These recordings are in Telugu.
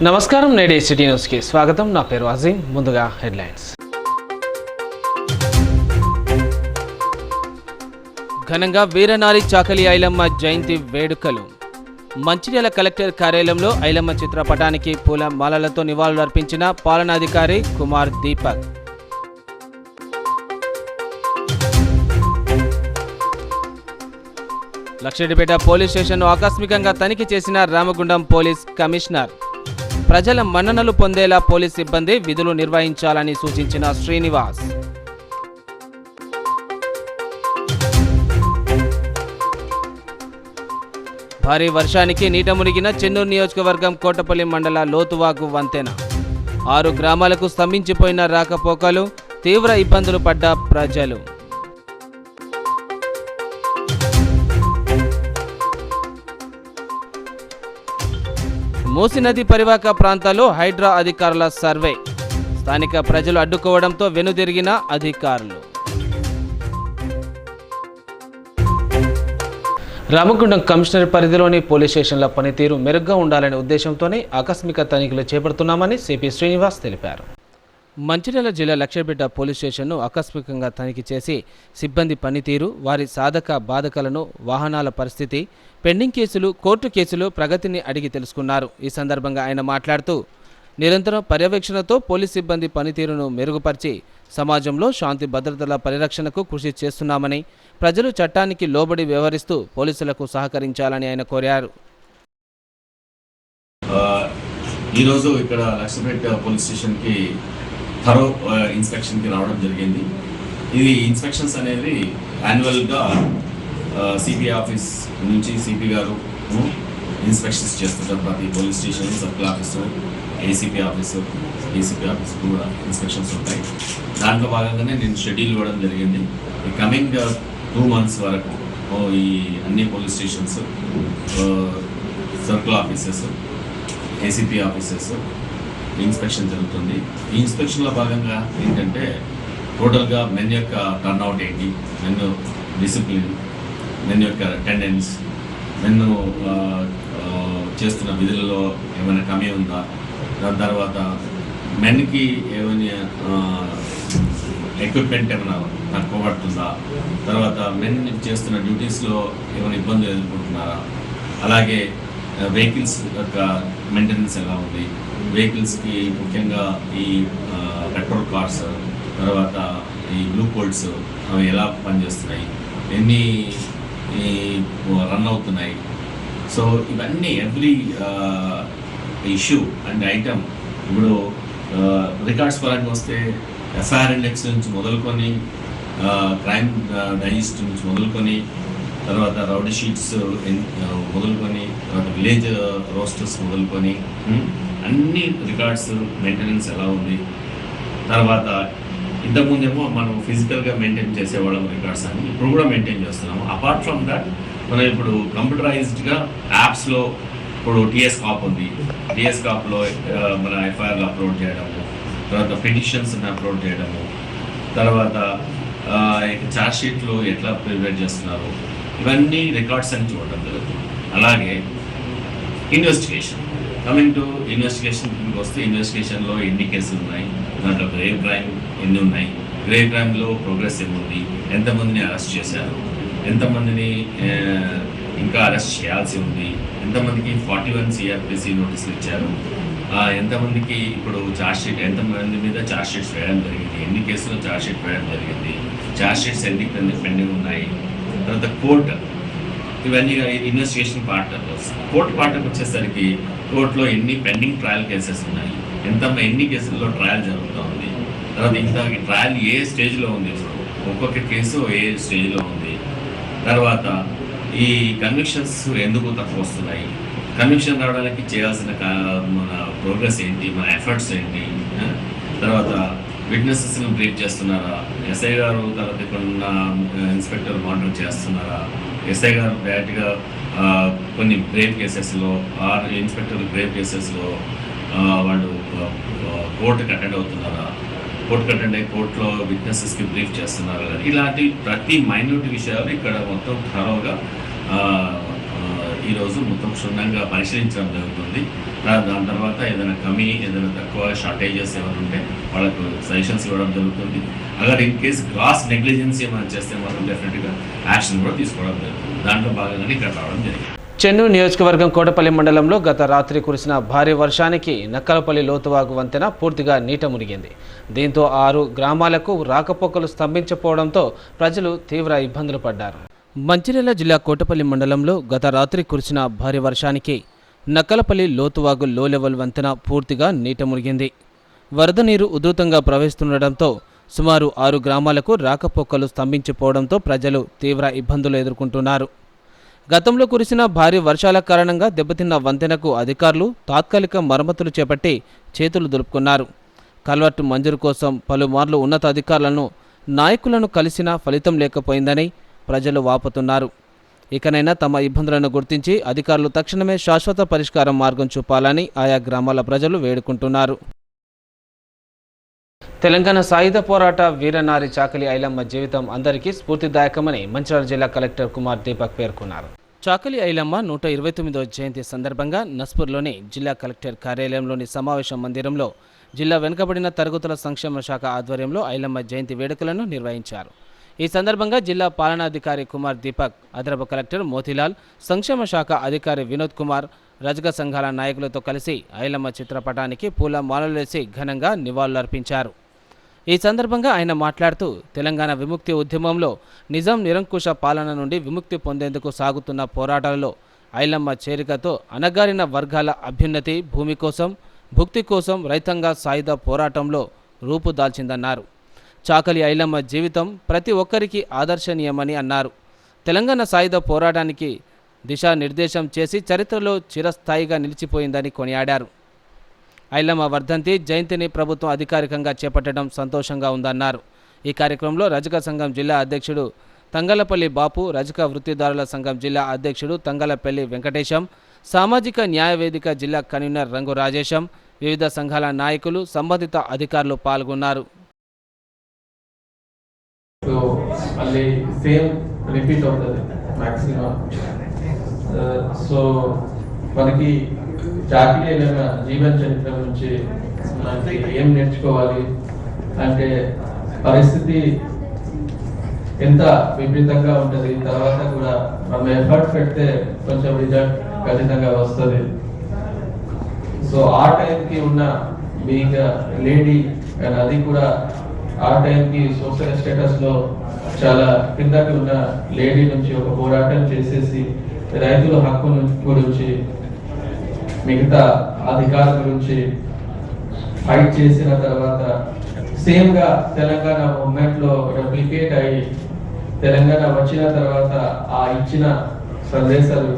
నమస్కారం, నేడే సిటీ న్యూస్కి స్వాగతం. నా పేరు అజీం. ముందుగా హెడ్లైన్స్. ఘనంగా వీరనారి చాకలి ఐలమ్మ జయంతి వేడుకలు. మంచిర్యాల కలెక్టర్ కార్యాలయంలో ఐలమ్మ చిత్రపటానికి పూల మాలలతో నివాళులర్పించిన పాలనాధికారి కుమార్ దీపక్. లక్షడిపేట పోలీస్ స్టేషన్ను ఆకస్మికంగా తనిఖీ చేసిన రామగుండం పోలీస్ కమిషనర్. ప్రజల మన్ననలు పొందేలా పోలీస్ సిబ్బంది విధులు నిర్వహించాలని సూచించిన శ్రీనివాస్. భారీ వర్షానికి నీట మునిగిన చెన్నూరు నియోజకవర్గం కోటపల్లి మండల లోతువాగు వంతెన. 6 గ్రామాలకు స్తంభించిపోయిన రాకపోకలు, తీవ్ర ఇబ్బందులు పడ్డ ప్రజలు. మూసీ నది పరివాహక ప్రాంతాల్లో హైడ్రా అధికారుల సర్వే. స్థానిక ప్రజలు అడ్డుకోవడంతో వెనుదిరిగిన అధికారులు. రామగుండం కమిషనర్ పరిధిలోని పోలీస్ స్టేషన్ల పనితీరు మెరుగ్గా ఉండాలనే ఉద్దేశంతోనే ఆకస్మిక తనిఖీలు చేపడుతున్నామని సిపి శ్రీనివాస్ తెలిపారు. మంచిర్యాల జిల్లా లక్షడిపేట పోలీస్ స్టేషన్ను ఆకస్మికంగా తనిఖీ చేసి సిబ్బంది పనితీరు, వారి సాధక బాధకాలను, వాహనాల పరిస్థితి, పెండింగ్ కేసులు, కోర్టు కేసులు ప్రగతిని అడిగి తెలుసుకున్నారు. ఈ సందర్భంగా ఆయన మాట్లాడుతూ, నిరంతరం పర్యవేక్షణతో పోలీస్ సిబ్బంది పనితీరును మెరుగుపరిచి సమాజంలో శాంతి భద్రతల పరిరక్షణకు కృషి చేస్తున్నామని, ప్రజలు చట్టానికి లోబడి వ్యవహరిస్తూ పోలీసులకు సహకరించాలని ఆయన కోరారు. ఈరోజు ఇక్కడ లక్షడిపేట పోలీస్ స్టేషన్కి థరో ఇన్స్పెక్షన్కి రావడం జరిగింది. ఇది ఇన్స్పెక్షన్స్ అనేది యాన్యువల్గా సిపి ఆఫీస్ నుంచి సిపి గారు ఇన్స్పెక్షన్స్ చేస్తుంటారు. ప్రతి police station, circle officer, ACP officer కూడా ఇన్స్పెక్షన్స్ ఉంటాయి. దాంట్లో భాగంగానే నేను షెడ్యూల్ ఇవ్వడం జరిగింది. ఈ కమింగ్ 2 months వరకు ఈ అన్ని police stations, circle officers, ACP officers inspection జరుగుతుంది. ఈ ఇన్స్పెక్షన్లో భాగంగా ఏంటంటే టోటల్గా మెన్ యొక్క టర్న్అవుట్ ఏంటి, మెన్ డిసిప్లిన్, మెన్ యొక్క అటెండెన్స్, మెన్ చేస్తున్న విధులలో ఏమైనా కమి ఉందా, దాని తర్వాత మెన్కి ఏమైనా ఎక్విప్మెంట్ ఏమైనా తక్కువ పడుతుందా, తర్వాత మెన్ చేస్తున్న డ్యూటీస్లో ఏమైనా ఇబ్బందులు ఎదుర్కొంటున్నారా, అలాగే వెహికల్స్ యొక్క మెయింటెనెన్స్ ఎలా ఉంది, వెహికల్స్కి ముఖ్యంగా ఈ పెట్రోల్ కార్స్, తర్వాత ఈ బ్లూ కోల్డ్స్ అవి ఎలా పనిచేస్తున్నాయి, ఎన్ని రన్ అవుతున్నాయి. సో ఇవన్నీ ఎవ్రీ ఇష్యూ అండ్ ఐటమ్. ఇప్పుడు రికార్డ్స్ పరంగా వస్తే ఎఫ్ఐఆర్ ఇండెక్స్ నుంచి మొదలుకొని, క్రైమ్ డైజెస్ట్ నుంచి మొదలుకొని, తర్వాత రౌడీ షీట్స్ మొదలుకొని, తర్వాత విలేజ్ రోస్టర్స్ మొదలుకొని అన్ని రికార్డ్స్ మెయింటెనెన్స్ ఎలా ఉంది. తర్వాత ఇంతకుముందేమో మనం ఫిజికల్గా మెయింటైన్ చేసేవాళ్ళం రికార్డ్స్ అని, ఇప్పుడు కూడా మెయింటైన్ చేస్తున్నాము. అపార్ట్ ఫ్రమ్ దట్ మనం ఇప్పుడు కంప్యూటరైజ్డ్గా యాప్స్లో ఇప్పుడు టీఎస్ కాప్ ఉంది. టీఎస్ కాప్లో మన ఎఫ్ఐఆర్లు అప్లోడ్ చేయడము, తర్వాత పిటిషన్స్ని అప్లోడ్ చేయడము, తర్వాత ఛార్జ్ షీట్లు ఎట్లా ప్రిపేర్ చేస్తున్నారు, ఇవన్నీ రికార్డ్స్ అని చూడటం జరుగుతుంది. అలాగే ఇన్వెస్టిగేషన్, కమింగ్ టు ఇన్వెస్టిగేషన్కి వస్తే ఇన్వెస్టిగేషన్లో ఎన్ని కేసులు ఉన్నాయి, దాంట్లో గ్రేవ్ క్రైమ్ ఎన్ని ఉన్నాయి, గ్రేవ్ క్రైమ్లో ప్రోగ్రెస్ ఏముంది, ఎంతమందిని అరెస్ట్ చేశారు, ఎంతమందిని ఇంకా అరెస్ట్ చేయాల్సి ఉంది, ఎంతమందికి 41 CRPC నోటీసులు ఇచ్చారు, ఎంతమందికి ఇప్పుడు ఛార్జ్షీట్, ఎంతమంది మీద ఛార్జ్షీట్స్ వేయడం జరిగింది, ఎన్ని కేసులో ఛార్జ్షీట్ వేయడం జరిగింది, ఛార్జ్షీట్స్ ఎన్ని పెండింగ్ ఉన్నాయి, తర్వాత కోర్టు, ఇవన్నీ ఇన్వెస్టిగేషన్ పార్ట్. కోర్టు పార్ట్కి వచ్చేసరికి కోర్టులో ఎన్ని పెండింగ్ ట్రయల్ కేసెస్ ఉన్నాయి, ఎన్ని కేసుల్లో ట్రయల్ జరుగుతూ ఉంది, తర్వాత ఇంత ట్రయల్ ఏ స్టేజ్లో ఉంది, ఇప్పుడు ఒక్కొక్క కేసు ఏ స్టేజ్లో ఉంది, తర్వాత ఈ కన్విక్షన్స్ ఎందుకు తక్కువ వస్తున్నాయి, కన్విక్షన్ రావడానికి చేయాల్సిన మన ప్రోగ్రెస్ ఏంటి, మన ఎఫర్ట్స్ ఏంటి, తర్వాత విట్నెసెస్ని బ్రీఫ్ చేస్తున్నారా, ఎస్ఐ గారు తర్వాత ఇక్కడ ఉన్న ఇన్స్పెక్టర్ మానిటర్ చేస్తున్నారా, ఎస్ఐ గారు డైరెక్ట్గా కొన్ని గ్రేవ్ కేసెస్లో ఇన్స్పెక్టర్ గ్రేవ్ కేసెస్లో వాళ్ళు కోర్టుకి అటెండ్ అవుతున్నారా, కోర్టుకి అటెండ్ అయ్యి కోర్టులో విట్నెసెస్కి బ్రీఫ్ చేస్తున్నారు. ఇలాంటి ప్రతి మైన్యూట్ విషయాలు ఇక్కడ మొత్తం థరోగా ఈరోజు మొత్తం క్షుణ్ణంగా పరిశీలించడం జరుగుతుంది. దాని తర్వాత ఏదైనా కమి, ఏదైనా తక్కువ షార్టేజెస్ ఏమైనా ఉంటే వాళ్ళకు సజెషన్స్ ఇవ్వడం జరుగుతుంది. అగర్ ఇన్ కేసు గ్రాస్ నెగ్లిజెన్సీ ఏమైనా చేస్తే మాత్రం డెఫినెట్గా యాక్షన్ కూడా తీసుకోవడం జరుగుతుంది. దాంట్లో భాగంగానే ఇక్కడ రావడం జరిగింది. చెన్నూరు నియోజకవర్గం కోటపల్లి మండలంలో గత రాత్రి కురిసిన భారీ వర్షానికి నక్కలపల్లి లోతువాగు వంతెన పూర్తిగా నీట మునిగింది. దీంతో 6 గ్రామాలకు రాకపోకలు స్తంభించిపోవడంతో ప్రజలు తీవ్ర ఇబ్బందులు పడ్డారు. మంచిర్యాల జిల్లా కోటపల్లి మండలంలో గత రాత్రి కురిసిన భారీ వర్షానికి నక్కలపల్లి లోతువాగు లో లెవెల్ వంతెన పూర్తిగా నీట మునిగింది. వరద నీరు ఉధృతంగా ప్రవహిస్తుండటంతో సుమారు 6 గ్రామాలకు రాకపోకలు స్తంభించిపోవడంతో ప్రజలు తీవ్ర ఇబ్బందులు ఎదుర్కొంటున్నారు. గతంలో కురిసిన భారీ వర్షాల కారణంగా దెబ్బతిన్న వంతెనకు అధికారులు తాత్కాలిక మరమ్మతులు చేపట్టి చేతులు దులుపుకున్నారు. కల్వర్టు మంజూరు కోసం పలుమార్లు ఉన్నతాధికారులను నాయకులను కలిసినా ఫలితం లేకపోయిందని ప్రజలు వాపోతున్నారు. ఇకనైనా తమ ఇబ్బందులను గుర్తించి అధికారులు తక్షణమే శాశ్వత పరిష్కార మార్గం చూపాలని ఆయా గ్రామాల ప్రజలు వేడుకుంటున్నారు. తెలంగాణ సాయుధ పోరాట వీరనారి చాకలి ఐలమ్మ జీవితం అందరికీ స్ఫూర్తిదాయకమని మంచిర్యాల జిల్లా కలెక్టర్ కుమార్ దీపక్ పేర్కొన్నారు. చాకలి ఐలమ్మ 129వ జయంతి సందర్భంగా నస్పూర్లోని జిల్లా కలెక్టర్ కార్యాలయంలోని సమావేశ మందిరంలో జిల్లా వెనుకబడిన తరగతుల సంక్షేమ శాఖ ఆధ్వర్యంలో ఐలమ్మ జయంతి వేడుకలను నిర్వహించారు. ఈ సందర్భంగా జిల్లా పాలనాధికారి కుమార్ దీపక్, అదనపు కలెక్టర్ మోతిలాల్, సంక్షేమ శాఖ అధికారి వినోద్ కుమార్, రజక సంఘాల నాయకులతో కలిసి ఐలమ్మ చిత్రపటానికి పూల మాలలేసి ఘనంగా నివాళులర్పించారు. ఈ సందర్భంగా ఆయన మాట్లాడుతూ తెలంగాణ విముక్తి ఉద్యమంలో నిజాం నిరంకుశ పాలన నుండి విముక్తి పొందేందుకు సాగుతున్న పోరాటాలలో ఐలమ్మ చేరికతో అణగారిన వర్గాల అభ్యున్నతి, భూమి కోసం, భుక్తి కోసం రైతాంగ సాయుధ పోరాటంలో రూపుదాల్చిందన్నారు. చాకలి ఐలమ్మ జీవితం ప్రతి ఒక్కరికి ఆదర్శనీయమని అన్నారు. తెలంగాణ సాయుధ పోరాటానికి దిశానిర్దేశం చేసి చరిత్రలో చిరస్థాయిగా నిలిచిపోయిందని కొనియాడారు. ఐలమ్మ వర్ధంతి జయంతిని ప్రభుత్వం అధికారికంగా చేపట్టడం సంతోషంగా ఉందన్నారు. ఈ కార్యక్రమంలో రజక సంఘం జిల్లా అధ్యక్షుడు తంగలపల్లి బాపు, రజక వృత్తిదారుల సంఘం జిల్లా అధ్యక్షుడు తంగలపల్లి వెంకటేశం, సామాజిక న్యాయవేదిక జిల్లా కన్వీనర్ రంగు రాజేశం, వివిధ సంఘాల నాయకులు, సంబంధిత అధికారులు పాల్గొన్నారు. మనకి చాకలి ఐలమ్మ జీవన చరిత్ర నుంచి మనకి ఏం నేర్చుకోవాలి అంటే, పరిస్థితి ఎంత విపరీతంగా ఉంటుంది, తర్వాత కూడా మనం ఎఫర్ట్ పెడితే కొంచెం రిజల్ట్ ఖచ్చితంగా వస్తుంది. సో ఆ టైంకి ఉన్న బీయింగ్ లేడీ అండ్ అది కూడా ఆ టైంకి సోషల్ స్టేటస్లో చాలా కిందకి ఉన్న లేడీ నుంచి ఒక పోరాటం చేసేసి రైతుల హక్కు గురించి, మిగతా అధికారుల గురించి ఫైట్ చేసిన తర్వాత సేమ్గా తెలంగాణ మూవ్మెంట్లో రెప్లికేట్ అయ్యి తెలంగాణ వచ్చిన తర్వాత ఆ ఇచ్చిన సందేశాలు,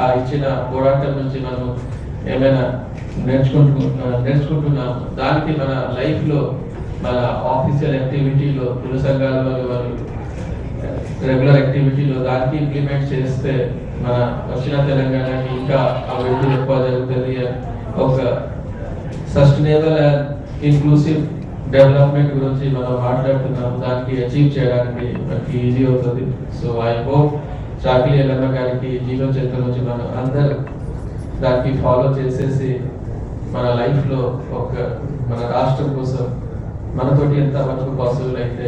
ఆ ఇచ్చిన పోరాటం నుంచి మనం ఏమైనా నేర్చుకుంటున్నాము. దానికి మన లైఫ్లో, మన ఆఫీషియల్ యాక్టివిటీలో, కుల సంఘాల వాళ్ళు రెగ్యులర్ యాక్టివిటీలో దానికి ఇంప్లిమెంట్ చేస్తే మన వచ్చిన తెలంగాణకి ఇంకా అభివృద్ధి ఎక్కువ జరుగుతుంది. ఒక సస్టైనబుల్ అండ్ ఇంక్లూసివ్ డెవలప్మెంట్ గురించి మనం మాట్లాడుతున్నాము. దానికి అచీవ్ చేయడానికి మనకి ఈజీ అవుతుంది. సో ఐ హోప్ చాకలి ఐలమ్మ గారికి జీవన చరిత్ర నుంచి మనం అందరూ దానికి ఫాలో చేసేసి మన లైఫ్లో మన రాష్ట్రం కోసం మనతోటి ఎంత వరకు పాసిబుల్ అయితే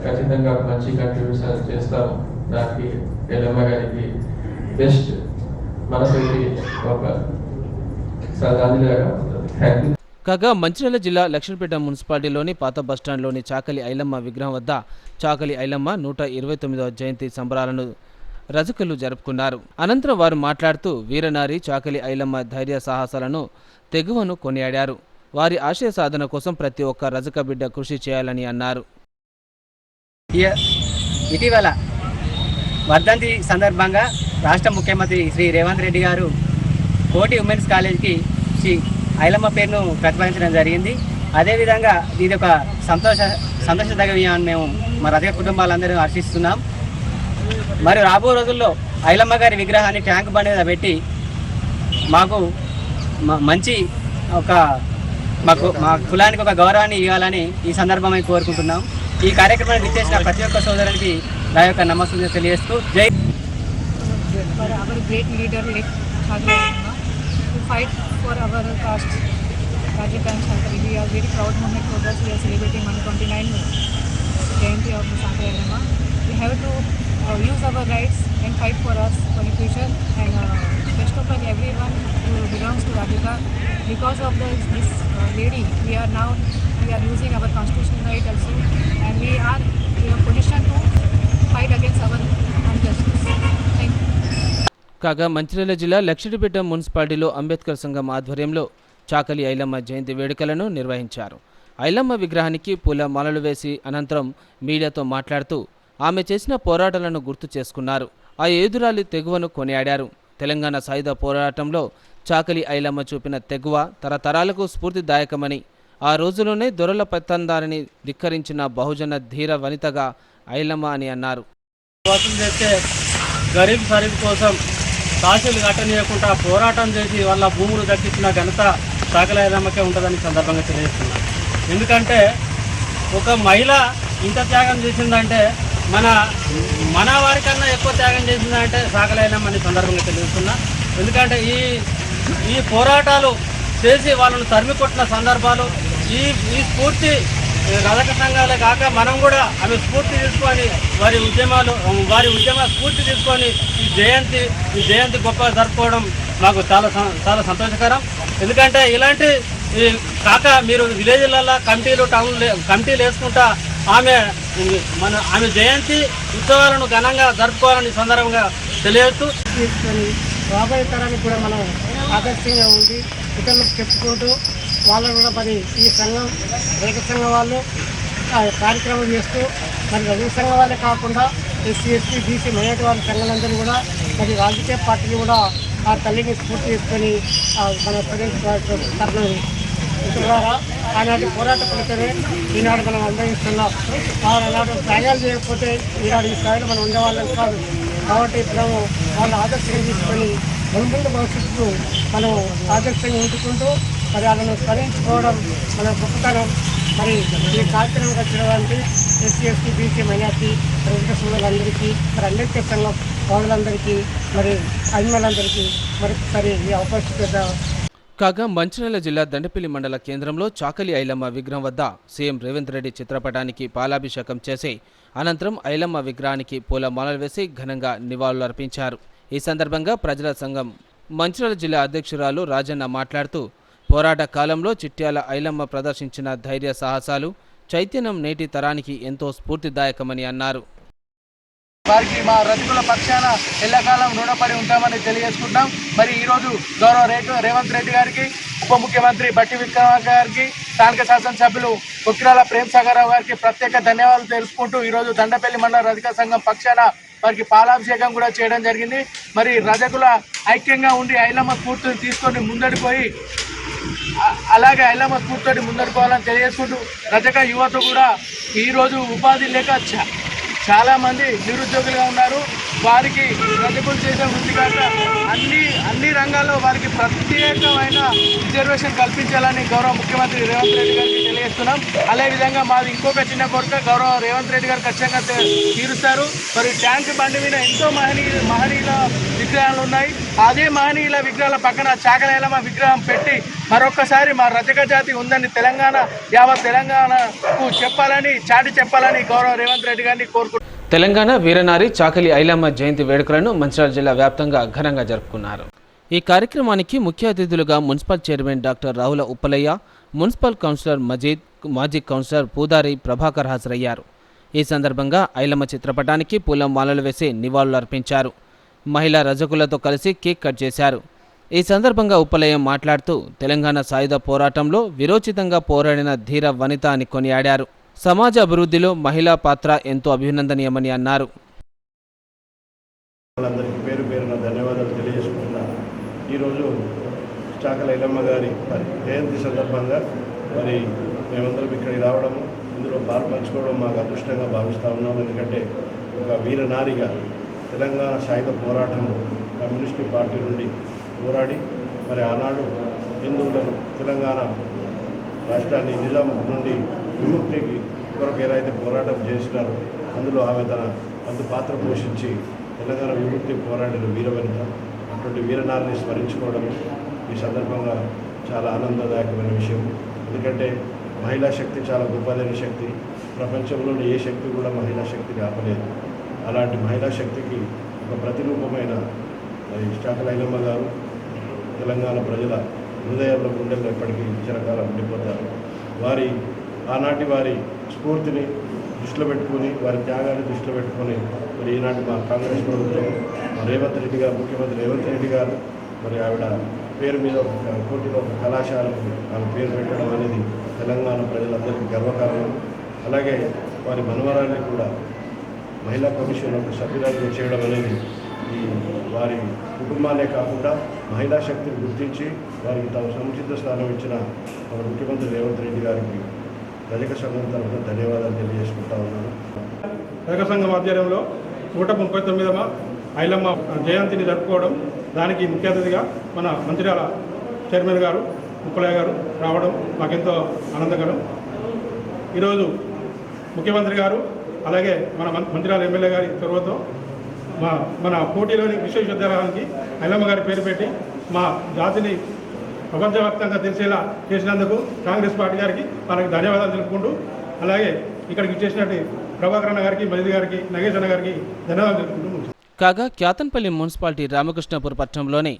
ఖచ్చితంగా మంచి కంట్రిబ్యూషన్ చేస్తాము. దానికి ఐలమ్మ గారికి బెస్ట్ మనతోటి ఒక శ్రద్ధాంజలిగా ఉంటుంది. Thank you. కాగా మంచిర్యాల జిల్లా లక్ష్మీపేట మున్సిపాలిటీలోని పాత బస్టాండ్లోని చాకలి ఐలమ్మ విగ్రహం వద్ద చాకలి ఐలమ్మ 129వ జయంతి సంబరాలను రజకులు జరుపుకున్నారు. అనంతరం వారు మాట్లాడుతూ వీరనారి చాకలి ఐలమ్మ ధైర్య సాహసాలను, తెగువను కొనియాడారు. వారి ఆశయ సాధన కోసం ప్రతి ఒక్క రజక బిడ్డ కృషి చేయాలని అన్నారు. ఇటీవల వర్ధంతి సందర్భంగా రాష్ట్ర ముఖ్యమంత్రి శ్రీ రేవంత్ రెడ్డి గారు కోటి ఉమెన్స్ కాలేజ్కి శ్రీ ఐలమ్మ పేరును ప్రతిపాదించడం జరిగింది. అదేవిధంగా ఇది ఒక సంతోషదగ్గ విషయాన్ని మేము మా రజక కుటుంబాలందరూ హర్షిస్తున్నాం. మరి రాబో రోజుల్లో ఐలమ్మ గారి విగ్రహాన్ని ట్యాంక్ బండి మీద పెట్టి మాకు మంచి మా కులానికి ఒక గౌరవాన్ని ఇవ్వాలని ఈ సందర్భంగా కోరుకుంటున్నాం. ఈ కార్యక్రమాన్ని విచ్చేసిన ప్రతి ఒక్క సోదరునికి నా యొక్క నమస్కారం తెలియజేస్తూ for our great leader, like Chakla Ailama, to fight for our caste, Rajaka and Shankari. We are very proud moment for us. We are celebrating 129th Jayanti of the Chakla Ailama. We have to use our rights and fight for us for the future. And best of all, everyone who belongs to Rajaka, because of this lady, we are using our constitutional right also, and we are in a position to fight against our injustice. Thank you. కాగా మంచిర్యాల జిల్లా లక్షడిపేట మున్సిపాలిటీలో అంబేద్కర్ సంఘం ఆధ్వర్యంలో చాకలి ఐలమ్మ జయంతి వేడుకలను నిర్వహించారు. ఐలమ్మ విగ్రహానికి పూల మాలలు వేసి అనంతరం మీడియాతో మాట్లాడుతూ ఆమె చేసిన పోరాటాలను గుర్తు చేసుకున్నారు. ఆ ఏదురాలి తెగువను కొనియాడారు. తెలంగాణ సాయుధ పోరాటంలో చాకలి ఐలమ్మ చూపిన తెగువ తరతరాలకు స్ఫూర్తిదాయకమని, ఆ రోజులోనే దొరల పెత్తందారిని ధిక్కరించిన బహుజన ధీర వనితగా ఐలమ్మ అని అన్నారు. వసూలు చేస్తే గరీబ్ సరీబ్ కోసం తహసీలు కట్టనీయకుండా పోరాటం చేసి వాళ్ళ భూములు దక్కించిన ఘనత చాకలి ఐలమ్మకే ఉంటుందని సందర్భంగా తెలియజేస్తున్నాను. ఎందుకంటే ఒక మహిళ ఇంత త్యాగం చేసిందంటే మన వారికన్నా ఎక్కువ త్యాగం చేసిందంటే చాకలి ఐలమ్మ అని సందర్భంగా తెలియజేస్తున్నా. ఎందుకంటే ఈ పోరాటాలు చేసి వాళ్ళను తరిమి కొట్టిన సందర్భాలు, ఈ స్ఫూర్తి రజక సంఘాలే కాక మనం కూడా ఆమె స్ఫూర్తి తీసుకొని వారి ఉద్యమ స్ఫూర్తి తీసుకొని ఈ జయంతి గొప్పగా జరుపుకోవడం మాకు చాలా సంతోషకరం. ఎందుకంటే ఇలాంటి కాక మీరు విలేజ్లలో కమిటీలు వేసుకుంటా ఆమె జయంతి ఉత్సవాలను ఘనంగా జరుపుకోవాలని సందర్భంగా తెలియజేస్తూ రాబోయే తరానికి కూడా మనం ఆదర్శంగా ఉండి ఇతరులకు చెప్పుకుంటూ వాళ్ళు కూడా మరి ఈ సంఘం రైతు సంఘం వాళ్ళు కార్యక్రమం చేస్తూ మరి రజక సంఘం వాళ్ళే కాకుండా ఎస్సీ ఎస్టీ బీసీ మైనార్టీ వాళ్ళ సంఘాలందరూ కూడా మరి రాజకీయ పార్టీలు కూడా ఆ తల్లిని స్ఫూర్తి చేసుకొని మన తరఫున ద్వారా ఆనాటి పోరాట ఫలితమే ఈనాడు మనం అనుభవిస్తున్నాం. ఆనాడు త్యాగాలు చేయకపోతే ఈనాడు ఈ స్థాయిలో మనం ఉండేవాళ్ళం కాదు. కాబట్టి ఇప్పుడు వాళ్ళు ఆదర్శంగా తీసుకొని ముందు భవిష్యత్తు మనం ఆదర్శంగా ఉంచుకుంటూ మరి వాళ్ళను స్మరించుకోవడం మన గొప్పతనం. మరి ఈ కార్యక్రమం వచ్చినటువంటి ఎస్సీ ఎస్టీ బీసీ మైనార్టీ రజక సంఘాలందరికీ మరి అంబేద్కర్ సంఘం పౌరులందరికీ మరి అభిమానులందరికీ మరొకసారి ఈ అవకాశం. కాగా మంచిర్యాల జిల్లా దండపల్లి మండల కేంద్రంలో చాకలి ఐలమ్మ విగ్రహం వద్ద సీఎం రేవంత్ రెడ్డి చిత్రపటానికి పాలాభిషేకం చేసి అనంతరం ఐలమ్మ విగ్రహానికి పూల మాలలు వేసి ఘనంగా నివాళులర్పించారు. ఈ సందర్భంగా ప్రజల సంఘం మంచిర్యాల జిల్లా అధ్యక్షురాలు రాజన్న మాట్లాడుతూ పోరాట కాలంలో చిట్యాల ఐలమ్మ ప్రదర్శించిన ధైర్య సాహసాలు చైతన్యం నేటి తరానికి ఎంతో స్ఫూర్తిదాయకమని అన్నారు. వారికి మా రజకుల పక్షాన ఎల్లకాలం రుణపడి ఉంటామని తెలియజేసుకుంటాం. మరి ఈరోజు గౌరవ రేవంత్ రెడ్డి గారికి, ఉప ముఖ్యమంత్రి బట్టి విక్రమార్క గారికి, స్థానిక శాసనసభ్యులు కొక్కిరాల ప్రేమ్ సాగర్ రావు గారికి ప్రత్యేక ధన్యవాదాలు తెలుపుకుంటూ ఈరోజు దండపల్లి మండల రజక సంఘం పక్షాన వారికి పాలాభిషేకం కూడా చేయడం జరిగింది. మరి రజకుల ఐక్యంగా ఉండి ఐలమ్మ స్ఫూర్తిని తీసుకొని ముందడిపోయి అలాగే ఐలమ్మ స్ఫూర్తితోటి ముందడుకోవాలని తెలియజేసుకుంటూ రజక యువత కూడా ఈరోజు ఉపాధి లేక చాలామంది నిరుద్యోగులుగా ఉన్నారు. వారికి రజకులు చేసే వృత్తి కాక అన్ని రంగాల్లో వారికి ప్రత్యేకమైన రిజర్వేషన్ కల్పించాలని గౌరవ ముఖ్యమంత్రి రేవంత్ రెడ్డి గారికి తెలియజేస్తున్నాం. అదేవిధంగా మాది ఇంకొక చిన్న కోరిక గౌరవ రేవంత్ రెడ్డి గారు ఖచ్చితంగా తీరుస్తారు. మరి ట్యాంక్ బండి మీద ఎంతో మహనీయుల విగ్రహాలు ఉన్నాయి. అదే మహనీయుల విగ్రహాల పక్కన చాకలి ఐలమ్మ విగ్రహం పెట్టి మరొక్కసారి మా రజక జాతి ఉందని యావత్ తెలంగాణకు చాటి చెప్పాలని గౌరవ రేవంత్ రెడ్డి గారిని కోరుకుంటున్నాం. తెలంగాణ వీరనారి చాకలి ఐలమ్మ జయంతి వేడుకలను మంచిర్యాల జిల్లా వ్యాప్తంగా ఘనంగా జరుపుకున్నారు. ఈ కార్యక్రమానికి ముఖ్య అతిథులుగా municipal chairman doctor Ravula Uppalaiah, municipal councillor Majeed, మాజీ కౌన్సిలర్ పూదారి ప్రభాకర్ హాజరయ్యారు. ఈ సందర్భంగా ఐలమ్మ చిత్రపటానికి పూల మాలలు వేసి నివాళులర్పించారు. మహిళా రజకులతో కలిసి కేక్ కట్ చేశారు. ఈ సందర్భంగా ఉప్పలయ్య మాట్లాడుతూ తెలంగాణ సాయుధ పోరాటంలో విరోచితంగా పోరాడిన ధీర వనిత అని కొనియాడారు. సమాజ అభివృద్ధిలో మహిళా పాత్ర ఎంతో అభినందనీయమని అన్నారు. వాళ్ళందరికీ పేరు పేరున ధన్యవాదాలు తెలియజేసుకుంటున్నాను. ఈరోజు చాకలి ఐలమ్మ గారి జయంతి సందర్భంగా మరి మేమందరం ఇక్కడికి రావడము, ఇందులో పాల్పంచుకోవడం మాకు అదృష్టంగా భావిస్తూ ఉన్నాం. ఎందుకంటే ఒక వీరనారిగా తెలంగాణ సాయుధ పోరాటంలో కమ్యూనిస్టు పార్టీ నుండి పోరాడి మరి ఆనాడు హిందువులను తెలంగాణ రాష్ట్రాన్ని నిజాం నుండి విముక్తికి కొరకు ఏదైతే పోరాటం చేసినారో అందులో ఆమె తన వంతు పాత్ర పోషించి తెలంగాణ విముక్తి పోరాడిన వీరవనిత. అటువంటి వీరనారిని స్మరించుకోవడం ఈ సందర్భంగా చాలా ఆనందదాయకమైన విషయం. ఎందుకంటే మహిళా శక్తి చాలా గొప్పదైన శక్తి. ప్రపంచంలోని ఏ శక్తి కూడా మహిళా శక్తిని ఆపలేదు. అలాంటి మహిళా శక్తికి ఒక ప్రతిరూపమైన చాకలి ఐలమ్మ గారు తెలంగాణ ప్రజల హృదయాల్లో గుండెల్లో ఎప్పటికీ చిరకాలం ఉండిపోతారు. ఆనాటి వారి స్ఫూర్తిని దృష్టిలో పెట్టుకొని, వారి త్యాగాన్ని దృష్టిలో పెట్టుకొని మరి ఈనాటి మా కాంగ్రెస్ ప్రభుత్వం రేవంత్ రెడ్డి గారు, ముఖ్యమంత్రి రేవంత్ రెడ్డి గారు మరి ఆవిడ పేరు మీద ఒక కోటిలో ఒక కళాశాలకు ఆమె పేరు పెట్టడం అనేది తెలంగాణ ప్రజలందరికీ గర్వకారణం. అలాగే వారి మనవరాన్ని కూడా మహిళా కమిషన్ ఒక సభ్యురాలుగా చేయడం అనేది ఈ వారి కుటుంబాలే కాకుండా మహిళా శక్తిని గుర్తించి వారికి తమ సముచిత స్థానం ఇచ్చిన మన ముఖ్యమంత్రి రేవంత్ రెడ్డి గారికి రజక సంఘం తరఫున ధన్యవాదాలు తెలియజేసుకుంటా ఉన్నాను. రజక సంఘం ఆధ్వర్యంలో 139వ ఐలమ్మ జయంతిని జరుపుకోవడం, దానికి ముఖ్య అతిథిగా మన మంచిర్యాల చైర్మన్ గారు ముప్పలయ్య గారు రావడం మాకెంతో ఆనందకరం. ఈరోజు ముఖ్యమంత్రి గారు అలాగే మన మంచిర్యాల ఎమ్మెల్యే గారి చొరవతో మన కోటిలోని విశ్వవిద్యాలయానికి ఐలమ్మ గారి పేరు పెట్టి మా జాతిని ప్రపంచవ్యాప్తంగా తెలిసేలా చేసినందుకు కాంగ్రెస్ పార్టీ గారికి మనకి ధన్యవాదాలు తెలుపుకుంటూ, అలాగే ఇక్కడికి చేసినట్టు ప్రభాకర్ అన్న గారికి, మజిద్ గారికి, నగేష్ అన్న గారికి ధన్యవాదాలు తెలుపుకుంటూ. కాగా క్యాతన్పల్లి మున్సిపాలిటీ రామకృష్ణపూర్ పట్టణంలోని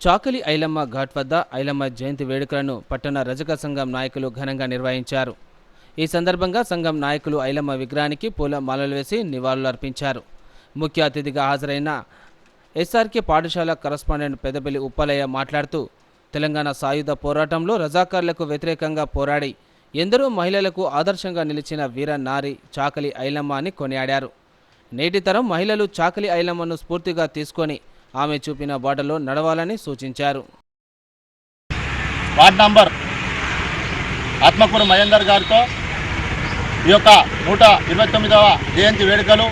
చాకలి ఐలమ్మ ఘాట్ వద్ద ఐలమ్మ జయంతి వేడుకలను పట్టణ రజక సంఘం నాయకులు ఘనంగా నిర్వహించారు. ఈ సందర్భంగా సంఘం నాయకులు ఐలమ్మ విగ్రహానికి పూల మాలలు వేసి నివాళులర్పించారు. ముఖ్య అతిథిగా హాజరైన ఎస్ఆర్కే పాఠశాల కరస్పాండెంట్ పెద్దపల్లి ఉప్పలయ్య మాట్లాడుతూ, తెలంగాణ సాయుధ పోరాటంలో రజాకార్లకు వ్యతిరేకంగా పోరాడి ఎందరో మహిళలకు ఆదర్శంగా నిలిచిన వీర నారి చాకలి ఐలమ్మ అని కొనియాడారు. నేటి తరం మహిళలు చాకలి ఐలమ్మను స్ఫూర్తిగా తీసుకొని ఆమె చూపిన బాటలో నడవాలని సూచించారు. వార్డ్ నంబర్ ఆత్మకూరు మహేందర్ గారితో ఈ యొక్క 129వ జయంతి వేడుకలు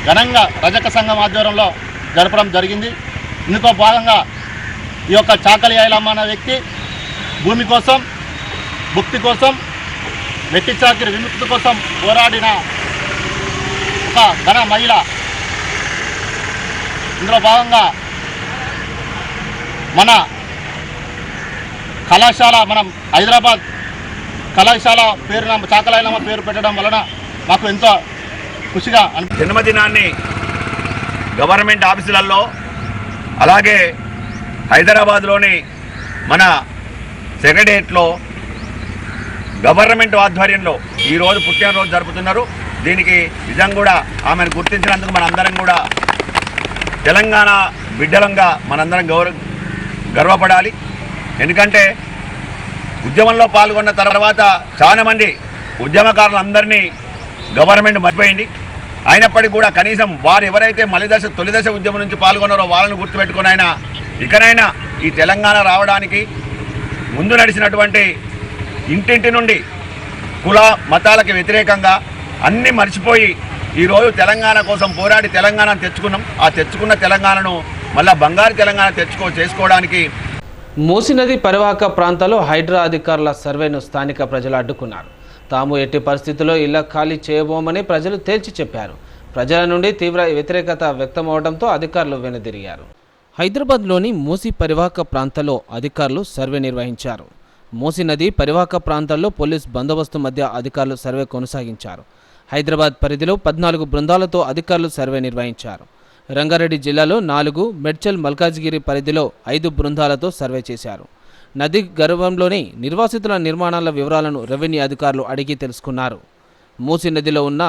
ఘనంగా రజక సంఘం ఆధ్వర్యంలో జరపడం జరిగింది. ఇందులో భాగంగా ఈ యొక్క చాకలి ఐలమ్మ అనే వ్యక్తి భూమి కోసం, భుక్తి కోసం, వెట్టి చాకిరి విముక్తి కోసం పోరాడిన ఒక ఘన మహిళ. ఇందులో భాగంగా మన కళాశాల, మనం హైదరాబాద్ కళాశాల పేరున చాకలి ఐలమ్మ పేరు పెట్టడం వలన మాకు ఎంతో ఖుషిగా జన్మదినాన్ని గవర్నమెంట్ ఆఫీసులలో, అలాగే హైదరాబాద్లోని మన సెక్రటేరియట్లో గవర్నమెంట్ ఆధ్వర్యంలో ఈరోజు పుట్టినరోజు జరుపుతున్నారు. దీనికి నిజంగా కూడా ఆమెను గుర్తించినందుకు మనందరం కూడా తెలంగాణ బిడ్డలంగా మనందరం గర్వపడాలి. ఎందుకంటే ఉద్యమంలో పాల్గొన్న తర్వాత చాలామంది ఉద్యమకారులందరినీ గవర్నమెంట్ మర్చిపోయింది. అయినప్పటికీ కూడా కనీసం వారు ఎవరైతే తొలిదశ ఉద్యమం నుంచి పాల్గొన్నారో వాళ్ళని గుర్తుపెట్టుకుని ఆయన ఇకనైనా ఈ తెలంగాణ రావడానికి ముందు నడిచినటువంటి ఇంటింటి నుండి కుల మతాలకు వ్యతిరేకంగా అన్నీ మర్చిపోయి ఈరోజు తెలంగాణ కోసం పోరాడి తెలంగాణను తెచ్చుకున్నాం. ఆ తెచ్చుకున్న తెలంగాణను మళ్ళా బంగారు తెలంగాణ చేసుకోవడానికి మూసీ నది పరివాహక ప్రాంతాల్లో హైడ్రా అధికారుల సర్వేను స్థానిక ప్రజలు అడ్డుకున్నారు. తాము ఎట్టి పరిస్థితుల్లో ఇళ్ల ఖాళీ చేయబోమని ప్రజలు తేల్చి చెప్పారు. ప్రజల నుండి తీవ్ర వ్యతిరేకత వ్యక్తమవడంతో అధికారులు వెనుదిరిగారు. హైదరాబాద్లోని మూసీ పరివాహక ప్రాంతాల్లో అధికారులు సర్వే నిర్వహించారు. మూసీ నది పరివాహక ప్రాంతాల్లో పోలీస్ బందోబస్తు మధ్య అధికారులు సర్వే కొనసాగించారు. హైదరాబాద్ పరిధిలో 14 బృందాలతో అధికారులు సర్వే నిర్వహించారు. రంగారెడ్డి జిల్లాలో 4, మెడ్చల్ మల్కాజ్గిరి పరిధిలో 5 బృందాలతో సర్వే చేశారు. నది గర్భంలోని నిర్వాసితుల నిర్మాణాల వివరాలను రెవెన్యూ అధికారులు అడిగి తెలుసుకున్నారు. మూసీ నదిలో ఉన్న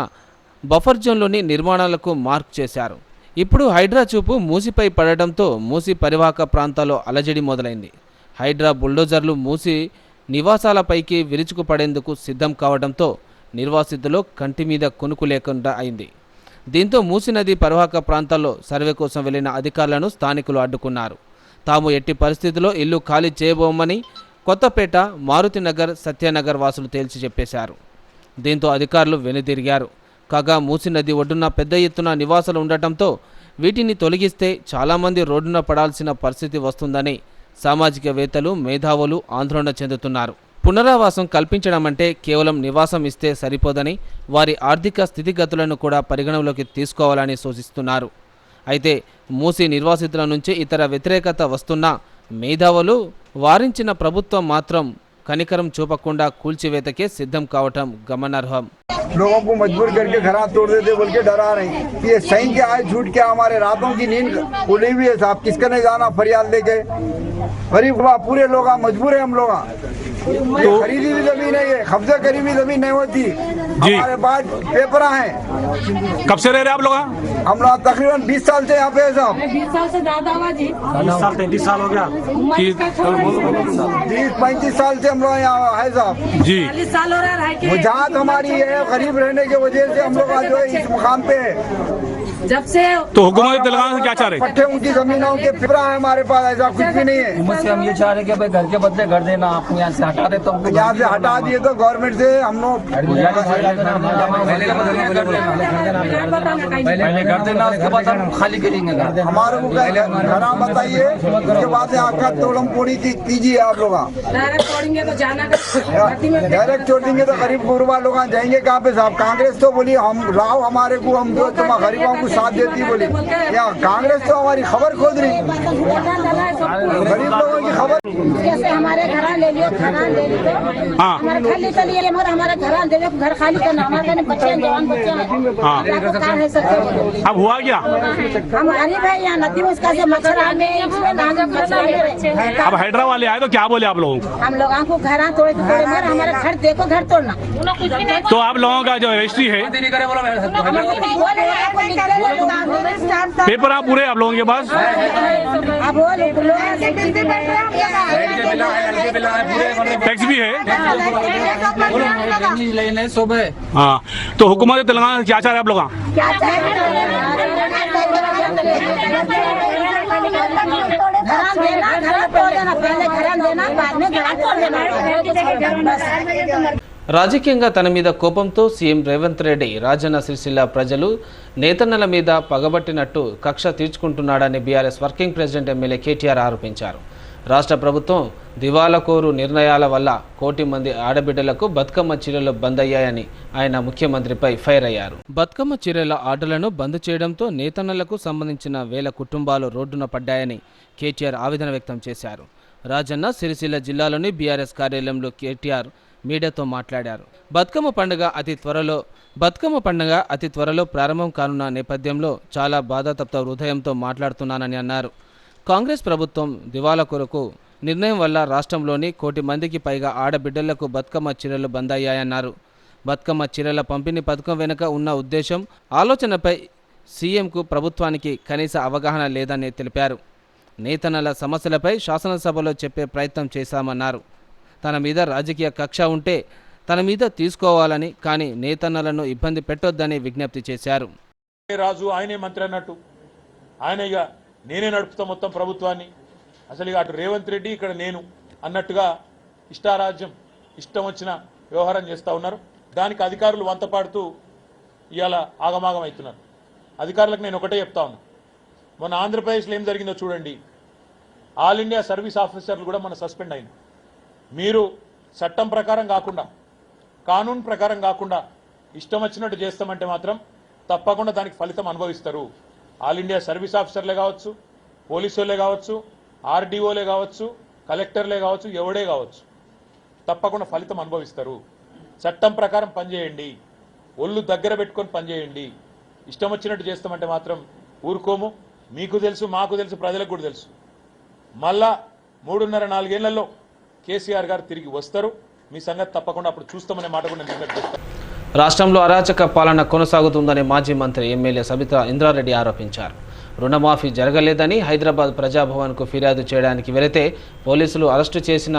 బఫర్ జోన్లోని నిర్మాణాలకు మార్క్ చేశారు. ఇప్పుడు హైడ్రా చూపు మూసీపై పడడంతో మూసీ పరివాహక ప్రాంతాల్లో అలజడి మొదలైంది. హైడ్రా బుల్డోజర్లు మూసీ నివాసాలపైకి విరుచుకుపడేందుకు సిద్ధం కావడంతో నిర్వాసితులు కంటి మీద కొనుక్కు లేకుండా అయింది. దీంతో మూసీ నది పరివాహక ప్రాంతాల్లో సర్వే కోసం వెళ్లిన అధికారులను స్థానికులు అడ్డుకున్నారు. తాము ఎట్టి పరిస్థితుల్లో ఇల్లు ఖాళీ చేయబోమని కొత్తపేట, మారుతినగర్, సత్యనగర్ వాసులు తేల్చి చెప్పేశారు. దీంతో అధికారులు వెనుదిరిగారు. కాగా మూసీ నది ఒడ్డున పెద్ద ఎత్తున నివాసాలు ఉండటంతో వీటిని తొలగిస్తే చాలామంది రోడ్డున పడాల్సిన పరిస్థితి వస్తుందని సామాజికవేత్తలు, మేధావులు ఆందోళన చెందుతున్నారు. పునరావాసం కల్పించడం అంటే కేవలం నివాసం ఇస్తే సరిపోదని వారి ఆర్థిక స్థితిగతులను కూడా పరిగణలోకి తీసుకోవాలని సూచిస్తున్నారు. అయితే మూసీ నిర్వాసితుల నుంచి ఇతర వ్యతిరేకత వస్తున్నా మేధావులు వారించిన ప్రభుత్వం మాత్రం కనికరం చూపకుండా కూల్చివేతకే సిద్ధం కావటం గమనార్హం. लोगों को मजबूर करके घर तोड़ देते बोल के डरा रहे हैं। ये सही क्या है झूठ क्या? हमारे रातों की नींद उड़ी हुई है साहब। किसका नहीं जाना फरियाद लेके? गरीब पूरे लोग मजबूर है हम लोग। तो खरीदी भी जमीन है, ये कब्जा करी भी जमीन नहीं होती। हमारे पास पेपर हैं। कब से रह रहे आप लोग? हम लोग तकरीबन 20 साल से यहाँ पे है साहब। 20 साल से ज्यादा हुआ जी, 20 साल 33 साल हो गया, 30-35 साल से हम लोग यहाँ है साहब जी। 40 साल हो रहा है। वजाहत हमारी है गरीब रहने की वजह से हम लोग आज जो है इस मुकाम पे है। जब से तो हुकूमत तेलंगाना से क्या चाह रहे? पट्टे उनकी जमीनों के पेपरा है हमारे पास, ऐसा कुछ भी नहीं है। से हम ये चाह रहे कि भाई घर के बदले घर देना, आपको यहाँ से हटा देता हूँ। यहाँ से हटा दिए तो गवर्नमेंट से हम लोग पहले घर देना, उसके बाद हम खाली करेंगे घर। हमारे को घर बताइए, उसके बाद यहाँ का तोड़म पोड़ी कीजिए आप लोग। डायरेक्ट छोड़ेंगे तो जाना, डायरेक्ट छोड़ देंगे तो गरीब गुरबा लोग जाएंगे कहाँ पे साहब? कांग्रेस तो बोली हम लाओ हमारे को, हम जो तुम गरीबों को साथ देती बोली। यहाँ कांग्रेस तो हमारी खबर खोद रही, गरीब लोगों की खबर। जैसे हमारे घर ले लियो, खाना ले लियो, हमारे खाली कर लिए, हमारे घर दे दो, घर खाली करना, हमारे बच्चे जवान बच्चे हैं, है सकते। अब हुआ क्या? हम गरीब है, यहाँ नदी में उसका से मच्छर में अब हैदराबाद वाले आए तो क्या बोले आप लोगों को? हम लोगों को घर तोड़े मगर हमारे घर देखो, घर तोड़ना। तो आप लोगों का जो रजिस्ट्री है, पेपर आप पूरे आप लोगों के पास? टैक्स भी है? हाँ, तो हुकूमत तेलंगाना क्या चाह रहे हैं आप लोग? రాజకీయంగా తన మీద కోపంతో సీఎం రేవంత్ రెడ్డి రాజన్న సిరిసిల్ల ప్రజలు నేతన్నల మీద పగబట్టినట్టు కక్ష తీర్చుకుంటున్నాడని BRS working president MLA KTR ఆరోపించారు. రాష్ట్ర ప్రభుత్వం దివాలాకోరు నిర్ణయాల వల్ల 1 కోటి మంది ఆడబిడ్డలకు బతుకమ్మ చీరలు బంద్ అయ్యాయని ఆయన ముఖ్యమంత్రిపై ఫైర్ అయ్యారు. బతుకమ్మ చీరల ఆర్డర్లను బంద్ చేయడంతో నేతన్నలకు సంబంధించిన వేల కుటుంబాలు రోడ్డున పడ్డాయని కేటీఆర్ ఆవేదన వ్యక్తం చేశారు. రాజన్న సిరిసిల్ల జిల్లాలోని బీఆర్ఎస్ కార్యాలయంలో కేటీఆర్ మీడియాతో మాట్లాడారు. బతుకమ్మ పండుగ అతి త్వరలో ప్రారంభం కానున్న నేపథ్యంలో చాలా బాధాతప్త హృదయంతో మాట్లాడుతున్నానని అన్నారు. కాంగ్రెస్ ప్రభుత్వం దివాలా కొరకు నిర్ణయం వల్ల రాష్ట్రంలోని 1 కోటి మందికి పైగా ఆడబిడ్డలకు బతుకమ్మ చీరలు బంద్ అయ్యాయన్నారు. బతుకమ్మ చీరల పంపిణీ పథకం వెనుక ఉన్న ఉద్దేశం, ఆలోచనపై సీఎంకు ప్రభుత్వానికి కనీస అవగాహన లేదని తెలిపారు. నేతన్నల సమస్యలపై శాసనసభలో చెప్పే ప్రయత్నం చేశామన్నారు. తన మీద రాజకీయ కక్ష ఉంటే తన మీద తీసుకోవాలని, కానీ నేతన్నలను ఇబ్బంది పెట్టొద్దని విజ్ఞప్తి చేశారు. రాజు ఆయనే మంత్రి అన్నట్టు, ఆయన ఇక నేనే నడుపుతా మొత్తం ప్రభుత్వాన్ని, అసలు ఇక అటు రేవంత్ రెడ్డి ఇక్కడ నేను అన్నట్టుగా ఇష్టారాజ్యం ఇష్టం వచ్చిన వ్యవహారం చేస్తూ ఉన్నారు. దానికి అధికారులు వంతపాడుతూ ఇవాళ ఆగమాగం అవుతున్నారు. అధికారులకు నేను ఒకటే చెప్తా ఉన్నా, మొన్న ఆంధ్రప్రదేశ్లో ఏం జరిగిందో చూడండి. ఆల్ ఇండియా సర్వీస్ ఆఫీసర్లు కూడా మన సస్పెండ్ అయింది. మీరు చట్టం ప్రకారం కాకుండా, కానూన్ ప్రకారం కాకుండా ఇష్టం వచ్చినట్టు చేస్తామంటే మాత్రం తప్పకుండా దానికి ఫలితం అనుభవిస్తారు. ఆల్ ఇండియా సర్వీస్ ఆఫీసర్లే కావచ్చు, పోలీసులే కావచ్చు, ఆర్డీఓలే కావచ్చు, కలెక్టర్లే కావచ్చు, ఎవడే కావచ్చు, తప్పకుండా ఫలితం అనుభవిస్తారు. చట్టం ప్రకారం పనిచేయండి, ఒళ్ళు దగ్గర పెట్టుకొని పనిచేయండి. ఇష్టం వచ్చినట్టు చేస్తామంటే మాత్రం ఊరుకోము. మీకు తెలుసు, మాకు తెలుసు, ప్రజలకు కూడా తెలుసు. మళ్ళా 3.5-4 ఏళ్లలో కేసీఆర్ గారు తిరిగి వస్తారు. మీ సంగతి తప్పకుండా అప్పుడు చూస్తామనే మాట కూడా నేను చెప్తాను. రాష్ట్రంలో అరాచక పాలన కొనసాగుతుందని మాజీ మంత్రి ఎమ్మెల్యే సబితా ఇంద్రారెడ్డి ఆరోపించారు. రుణమాఫీ జరగలేదని హైదరాబాద్ ప్రజాభవన్కు ఫిర్యాదు చేయడానికి వెళితే పోలీసులు అరెస్టు చేసిన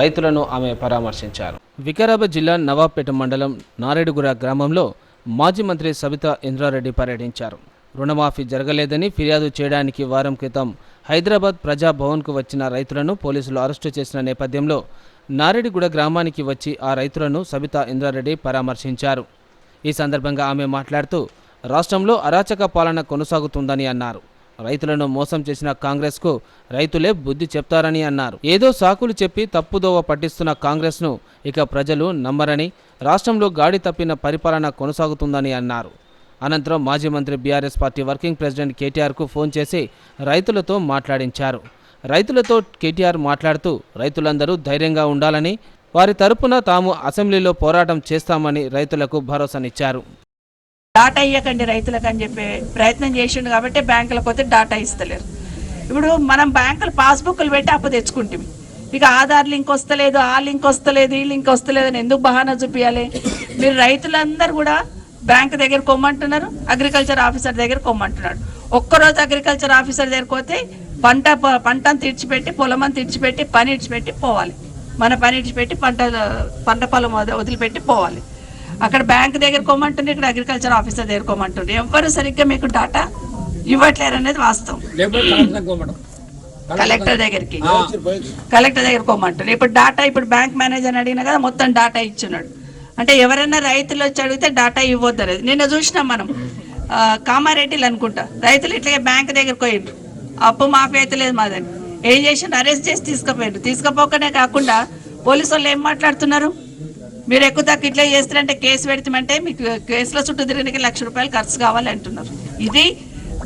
రైతులను ఆమె పరామర్శించారు. వికారాబాద్ జిల్లా నవాబ్పేట మండలం నారేడుగుర గ్రామంలో మాజీ మంత్రి సబితా ఇంద్రారెడ్డి పర్యటించారు. రుణమాఫీ జరగలేదని ఫిర్యాదు చేయడానికి వారం క్రితం హైదరాబాద్ ప్రజాభవన్కు వచ్చిన రైతులను పోలీసులు అరెస్టు చేసిన నేపథ్యంలో నారేడుగుడ గ్రామానికి వచ్చి ఆ రైతులను సబితా ఇంద్రారెడ్డి పరామర్శించారు. ఈ సందర్భంగా ఆమె మాట్లాడుతూ రాష్ట్రంలో అరాచక పాలన కొనసాగుతుందని అన్నారు. రైతులను మోసం చేసిన కాంగ్రెస్కు రైతులే బుద్ధి చెప్తారని అన్నారు. ఏదో సాకులు చెప్పి తప్పుదోవ పట్టిస్తున్న కాంగ్రెస్ను ఇక ప్రజలు నమ్మరని, రాష్ట్రంలో గాడి తప్పిన పరిపాలన కొనసాగుతుందని అన్నారు. అనంతరం మాజీ మంత్రి బీఆర్ఎస్ పార్టీ వర్కింగ్ ప్రెసిడెంట్ కేటీఆర్కు ఫోన్ చేసి రైతులతో మాట్లాడించారు. రైతులతో కేటీఆర్ మాట్లాడుతూ రైతులందరూ ధైర్యంగా ఉండాలని, వారి తరపున తాము అసెంబ్లీలో పోరాటం చేస్తామని రైతులకు భరోసానిచ్చారు. డాటా ఇవ్వకండి రైతులకు అని చెప్పి ప్రయత్నం చేసిండు కాబట్టి బ్యాంకులకు పోతే డాటా ఇస్తలేరు. ఇప్పుడు మనం బ్యాంకులు పాస్బుక్లు పెట్టి అప్పు తెచ్చుకుంటాం. ఇక ఆధార్ లింక్ వస్తలేదు, ఆ లింక్ వస్తలేదు, ఈ లింక్ వస్తలేదు అని ఎందుకు బహానా చూపించాలి? మీరు రైతులందరూ కూడా బ్యాంక్ దగ్గర కొమ్మంటున్నారు, అగ్రికల్చర్ ఆఫీసర్ దగ్గర కొమ్మంటున్నాడు. ఒక్కరోజు అగ్రికల్చర్ ఆఫీసర్ దగ్గరకు పోతే పంటను తీర్చిపెట్టి, పొలమని తీర్చిపెట్టి, పని ఇడిచిపెట్టి పోవాలి. మన పని ఇడిచిపెట్టి పంట పొలం వదిలిపెట్టి పోవాలి. అక్కడ బ్యాంక్ దగ్గర కొమ్మంటుంది, ఇక్కడ అగ్రికల్చర్ ఆఫీసర్ దగ్గర కొమ్మంటుంది. ఎవరు సరిగ్గా మీకు డాటా ఇవ్వట్లేరు అనేది వాస్తవం. కలెక్టర్ దగ్గర కొమ్మంటారు. ఇప్పుడు డాటా ఇప్పుడు బ్యాంక్ మేనేజర్ అడిగినా కదా మొత్తం డాటా ఇచ్చున్నాడు. అంటే ఎవరైనా రైతులు వచ్చి అడిగితే డాటా ఇవ్వద్దు అనేది. నిన్న చూసినాం మనం కామారెడ్డిలు అనుకుంటా, రైతులు ఇట్లా బ్యాంక్ దగ్గరకు పోయిండ్రు, అప్పు మాఫీ అయితే లేదు మాదని. ఏం చేసిండ్రు? అరెస్ట్ చేసి తీసుకుపోయిండ్రు. తీసుకుపోకనే కాకుండా పోలీసు వాళ్ళు ఏం మాట్లాడుతున్నారు, మీరు ఎక్కువ తక్కువ ఇట్లా చేస్తారంటే కేసు పెడతామంటే మీకు కేసులో చుట్టూ తిరిగినకి ₹1,00,000 ఖర్చు కావాలి అంటున్నారు. ఇది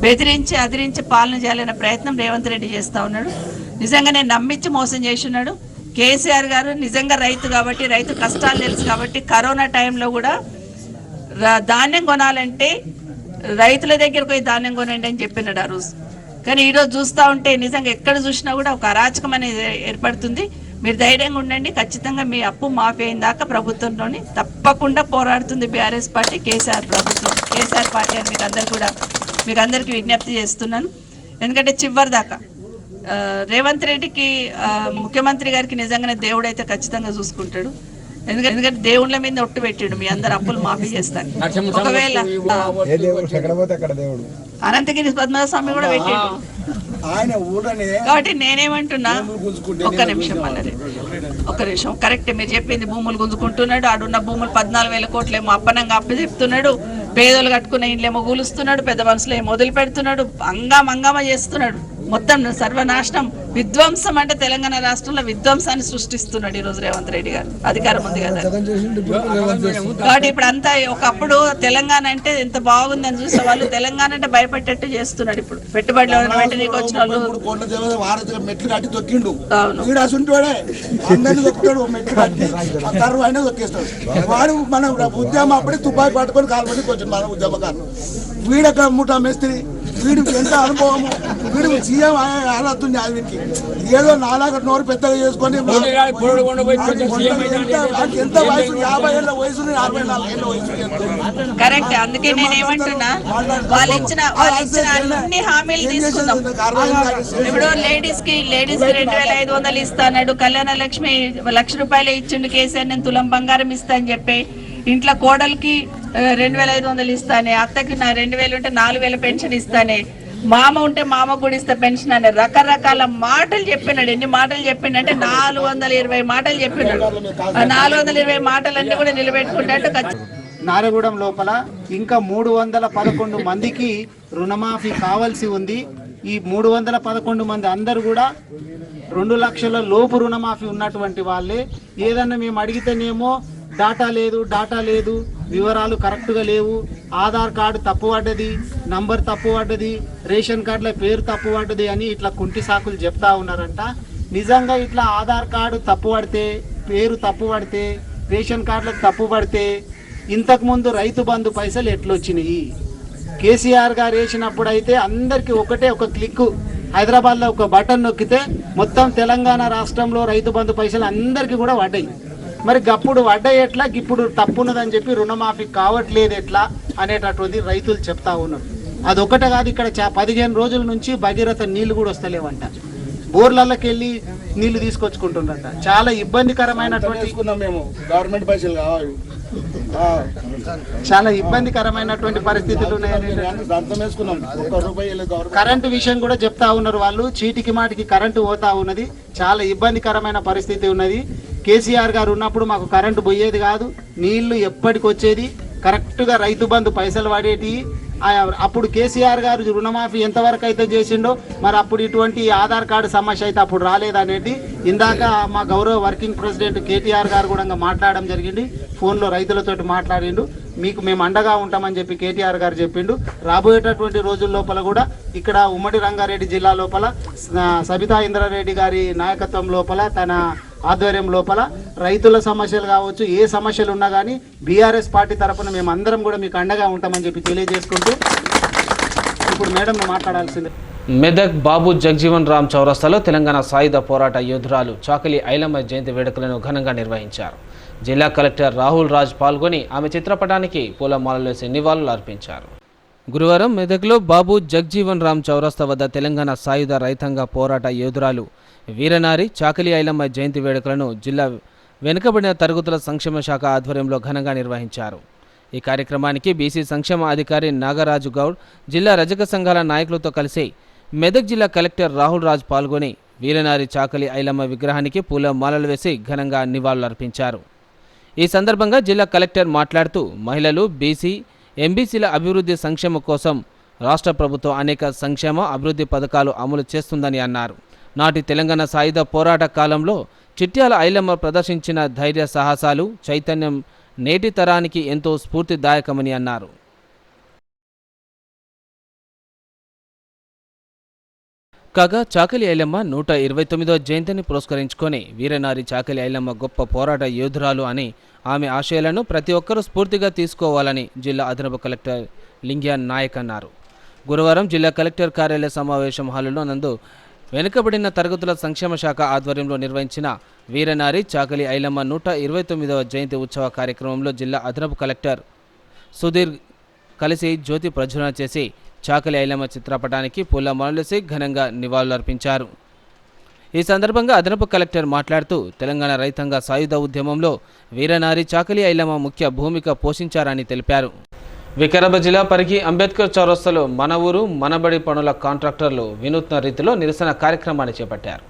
బెదిరించి అదిరించి పాలన చేయాలనే ప్రయత్నం రేవంత్ రెడ్డి చేస్తూ ఉన్నాడు. నిజంగా నేను నమ్మించి మోసం చేస్తున్నాడు. కేసీఆర్ గారు నిజంగా రైతు కాబట్టి, రైతు కష్టాలు తెలుసు కాబట్టి కరోనా టైంలో కూడా ధాన్యం కొనాలంటే రైతుల దగ్గరకు పోయి ధాన్యం కొనండి అని చెప్పినాడు ఆ రోజు. కానీ ఈరోజు చూస్తూ ఉంటే నిజంగా ఎక్కడ చూసినా కూడా ఒక అరాచకం అనేది ఏర్పడుతుంది. మీరు ధైర్యంగా ఉండండి. ఖచ్చితంగా మీ అప్పు మాఫీ అయిన దాకా ప్రభుత్వంలోని తప్పకుండా పోరాడుతుంది బీఆర్ఎస్ పార్టీ, కేసీఆర్ ప్రభుత్వం, కేసీఆర్ పార్టీ అని మీకు అందరికీ విజ్ఞప్తి చేస్తున్నాను. ఎందుకంటే చివరి దాకా రేవంత్ రెడ్డికి ముఖ్యమంత్రి గారికి నిజంగానే దేవుడు అయితే ఖచ్చితంగా చూసుకుంటాడు. ఎందుకంటే దేవుళ్ళ మీద ఒట్టు పెట్టాడు, మీ అందరు అప్పులు మాఫీ చేస్తాను. ఒకవేళ అనంతగిరి పద్మనాభ స్వామి కూడా పెట్టాడు. కాబట్టి నేనేమంటున్నా, ఒక్క నిమిషం కరెక్ట్ మీరు చెప్పింది. భూములు గుంజుకుంటున్నాడు, ఆడున్న భూములు 14,000 కోట్లేమో అప్పనంగా అప్పు చెప్తున్నాడు, పేదలు కట్టుకున్న ఇండ్లేమో కూలుస్తున్నాడు, పెద్ద మనుషులు ఏమో వదిలి పెడుతున్నాడు, అంగామ చేస్తున్నాడు. మొత్తం సర్వనాశనం, విధ్వంసం. అంటే తెలంగాణ రాష్ట్రంలో విధ్వంసాన్ని సృష్టిస్తున్నాడు ఈరోజు రేవంత్ రెడ్డి గారు. అధికారం ఉంది కదా కాబట్టి ఇప్పుడు అంతా, ఒకప్పుడు తెలంగాణ అంటే ఎంత బాగుందని చూసే వాళ్ళు తెలంగాణ అంటే భయపెట్టేట్టు చేస్తున్నాడు. ఇప్పుడు పెట్టుబడులు నీకు వచ్చిన వాళ్ళు వాడు మన ఉద్యమం అప్పుడే తుపాయి పట్టుకొని కాల్పడి కొంచెం మన ఉద్యమకారులు వీడక ముఠా మేస్త్రి, వీడికి ఎంత అనుభవము, వీడికి సీఎం ఆలవుతుంది. వీడికి ఏదో నాలాగా నోరు పెద్దగా చేసుకొని ఎంత వయసు, 50 ఏళ్ళ వయసు, 64 ఏళ్ళ వయసు. కరెక్ట్. అందుకే నేను ఏమంటున్నా, వాళ్ళు ఇచ్చిన అన్ని హామీలు తీసుకుందాం. ఇప్పుడు లేడీస్ కి 2,500 ఇస్తాడు, కళ్యాణ లక్ష్మి ₹1,00,000 ఇచ్చిండు కేసీఆర్, నేను తులం బంగారం ఇస్తా అని చెప్పి. ఇంట్లో కోడలికి 2,500 ఇస్తానే, అత్తకి 2,000 ఉంటే 4,000 పెన్షన్ ఇస్తానే, మామ ఉంటే మామ కూడా ఇస్తా పెన్షన్ అనే రకరకాల మాటలు చెప్పినాడు. ఎన్ని మాటలు చెప్పిండంటే 420 మాటలు చెప్పినాడు. 420 మాటలన్నీ కూడా నిలబెట్టుకుంటాడు. నారగూడెం లోపల ఇంకా 311 మందికి రుణమాఫీ కావాల్సి ఉంది. ఈ 311 మంది అందరూ కూడా 2 లక్షల లోపు రుణమాఫీ ఉన్నటువంటి వాళ్ళే. ఏదన్నా మేము అడిగితేనేమో డాటా లేదు, వివరాలు కరెక్ట్గా లేవు, ఆధార్ కార్డు తప్పు పడ్డది, నంబర్ తప్పు పడ్డది, రేషన్ కార్డుల పేరు తప్పు పడ్డది అని ఇట్లా కుంటి సాకులు చెప్తా ఉన్నారంట. నిజంగా ఇట్లా ఆధార్ కార్డు తప్పు పడితే, పేరు తప్పు పడితే, రేషన్ కార్డులకు తప్పు పడితే ఇంతకుముందు రైతు బంధు పైసలు ఎట్లొచ్చినాయి? కేసీఆర్ గారు వేసినప్పుడు అయితే అందరికీ ఒక క్లిక్, హైదరాబాద్లో ఒక బటన్ నొక్కితే మొత్తం తెలంగాణ రాష్ట్రంలో రైతు బంధు పైసలు అందరికీ కూడా పడ్డాయి. మరి గప్పుడు వడ్డాయి ఎట్లా, ఇప్పుడు తప్పున్నదని చెప్పి రుణమాఫీ కావట్లేదు ఎట్లా అనేటటువంటి రైతులు చెప్తా ఉన్నారు. అదొకటే కాదు, ఇక్కడ 15 రోజుల నుంచి భగీరథ నీళ్లు కూడా వస్తలేవంట. బోర్లకి వెళ్ళి నీళ్లు తీసుకొచ్చుకుంటుండట. చాలా ఇబ్బందికరమైనటువంటి, మేము గవర్నమెంట్ పైసలు కావాలి, చాలా ఇబ్బందికరమైనటువంటి పరిస్థితులు ఉన్నాయి. కరెంటు విషయం కూడా చెప్తా ఉన్నారు వాళ్ళు. చీటికి మాటికి కరెంటు పోతా ఉన్నది, చాలా ఇబ్బందికరమైన పరిస్థితి ఉన్నది. కేసీఆర్ గారు ఉన్నప్పుడు మాకు కరెంటు పోయేది కాదు, నీళ్లు ఎప్పటికి వచ్చేది, కరెక్ట్గా రైతు బంధు పైసలు పడేటి. అప్పుడు కేసీఆర్ గారు రుణమాఫీ ఎంతవరకు అయితే చేసిండో మరి అప్పుడు ఇటువంటి ఆధార్ కార్డు సమస్య అయితే అప్పుడు రాలేదనేది ఇందాక మా గౌరవ వర్కింగ్ ప్రెసిడెంట్ కేటీఆర్ గారు కూడా మాట్లాడడం జరిగింది. ఫోన్లో రైతులతో మాట్లాడిండు. మీకు మేము అండగా ఉంటామని చెప్పి కేటీఆర్ గారు చెప్పిండు. రాబోయేటటువంటి రోజుల లోపల కూడా ఇక్కడ ఉమ్మడి రంగారెడ్డి జిల్లా లోపల సబితా ఇంద్రారెడ్డి గారి నాయకత్వం లోపల తన ఆధ్వర్యం లోపల రైతుల సమస్యలు కావచ్చు, ఏ సమస్యలు ఉన్నా కానీ బీఆర్ఎస్ పార్టీ తరఫున మేము అందరం కూడా మీకు అండగా ఉంటామని చెప్పి తెలియజేసుకుంటూ ఇప్పుడు మేడం మాట్లాడాల్సిందే. మెదక్ బాబు జగ్జీవన్ రామ్ చౌరస్తాలో తెలంగాణ సాయుధ పోరాట యోధురాలు చాకలి ఐలమ్మ జయంతి వేడుకలను ఘనంగా నిర్వహించారు. జిల్లా కలెక్టర్ రాహుల్ రాజ్ పాల్గొని ఆమె చిత్రపటానికి పూలమాలలు వేసి నివాళులు అర్పించారు. గురువారం మెదక్లో బాబు జగ్జీవన్ రామ్ చౌరస్తా వద్ద తెలంగాణ సాయుధ రైతాంగ పోరాట యోధురాలు వీరనారి చాకలి ఐలమ్మ జయంతి వేడుకలను జిల్లా వెనుకబడిన తరగతుల సంక్షేమ శాఖ ఆధ్వర్యంలో ఘనంగా నిర్వహించారు. ఈ కార్యక్రమానికి బీసీ సంక్షేమ అధికారి నాగరాజు గౌడ్, జిల్లా రజక సంఘాల నాయకులతో కలిసి మెదక్ జిల్లా కలెక్టర్ రాహుల్ రాజ్ పాల్గొని వీరనారి చాకలి ఐలమ్మ విగ్రహానికి పూలమాలలు వేసి ఘనంగా నివాళులర్పించారు. ఈ సందర్భంగా జిల్లా కలెక్టర్ మాట్లాడుతూ మహిళలు, బీసీ, ఎంబీసీల అభివృద్ధి సంక్షేమం కోసం రాష్ట్ర ప్రభుత్వం అనేక సంక్షేమ అభివృద్ధి పథకాలు అమలు చేస్తుందని అన్నారు. నాటి తెలంగాణ సాయుధ పోరాట కాలంలో చిట్యాల ఐలమ్మ ప్రదర్శించిన ధైర్య సాహసాలు, చైతన్యం నేటి తరానికి ఎంతో స్ఫూర్తిదాయకమని అన్నారు. కాగా చాకలి ఐలమ్మ 129వ జయంతిని పురస్కరించుకొని వీరనారి చాకలి ఐలమ్మ గొప్ప పోరాట యోధురాలు అని, ఆమె ఆశయాలను ప్రతి ఒక్కరూ స్ఫూర్తిగా తీసుకోవాలని జిల్లా అదనపు కలెక్టర్ లింగ్యాన్ నాయక్ అన్నారు. గురువారం జిల్లా కలెక్టర్ కార్యాలయ సమావేశం హాలులో నందు వెనుకబడిన తరగతుల సంక్షేమ శాఖ ఆధ్వర్యంలో నిర్వహించిన వీరనారి చాకలి ఐలమ్మ 129వ జయంతి ఉత్సవ కార్యక్రమంలో జిల్లా అదనపు కలెక్టర్ సుధీర్ కలిసి జ్యోతి ప్రజ్వలన చేసి చాకలి ఐలమ్మ చిత్రపటానికి పూలమాలలేసి ఘనంగా నివాళులర్పించారు. ఈ సందర్భంగా అదనపు కలెక్టర్ మాట్లాడుతూ తెలంగాణ రైతాంగ సాయుధ ఉద్యమంలో వీరనారి చాకలి ఐలమ్మ ముఖ్య భూమిక పోషించారని తెలిపారు. వికారాబాద్ జిల్లా పరిగి అంబేద్కర్ చౌరస్తాలో మన ఊరు మనబడి పనుల కాంట్రాక్టర్లు వినూత్న రీతిలో నిరసన కార్యక్రమాన్ని చేపట్టారు.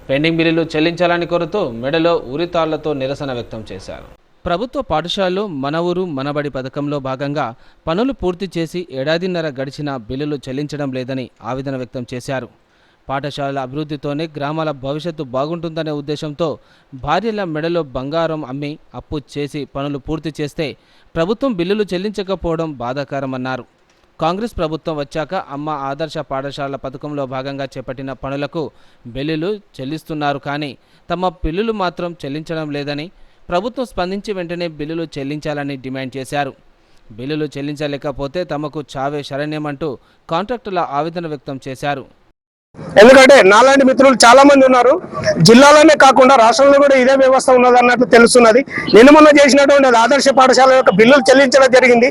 పెండింగ్ బిల్లులు చెల్లించాలని కోరుతూ మెడలో ఉరితాళ్లతో నిరసన వ్యక్తం చేశారు. ప్రభుత్వ పాఠశాలలో మన ఊరు మనబడి పథకంలో భాగంగా పనులు పూర్తి చేసి ఏడాదిన్నర గడిచిన బిల్లులు చెల్లించడం లేదని ఆవేదన వ్యక్తం చేశారు. పాఠశాలల అభివృద్ధితోనే గ్రామాల భవిష్యత్తు బాగుంటుందనే ఉద్దేశంతో భార్యల మెడలో బంగారం అమ్మి అప్పు చేసి పనులు పూర్తి చేస్తే ప్రభుత్వం బిల్లులు చెల్లించకపోవడం బాధాకరమన్నారు. కాంగ్రెస్ ప్రభుత్వం వచ్చాక అమ్మ ఆదర్శ పాఠశాలల పథకంలో భాగంగా చేపట్టిన పనులకు బిల్లులు చెల్లిస్తున్నారు, కానీ తమ బిల్లులు మాత్రం చెల్లించడం లేదని, ప్రభుత్వం స్పందించి వెంటనే బిల్లులు చెల్లించాలని డిమాండ్ చేశారు. బిల్లులు చెల్లించలేకపోతే తమకు చావే శరణ్యమంటూ కాంట్రాక్టర్ల ఆవేదన వ్యక్తం చేశారు. ఎందుకంటే నాలాంటి మిత్రులు చాలా మంది ఉన్నారు. జిల్లాలోనే కాకుండా రాష్ట్రంలో కూడా ఇదే వ్యవస్థ ఉన్నది అన్నట్లు తెలుస్తున్నది. నిన్న మొన్న చేసినటువంటి ఆదర్శ పాఠశాల యొక్క బిల్లులు చెల్లించడం జరిగింది.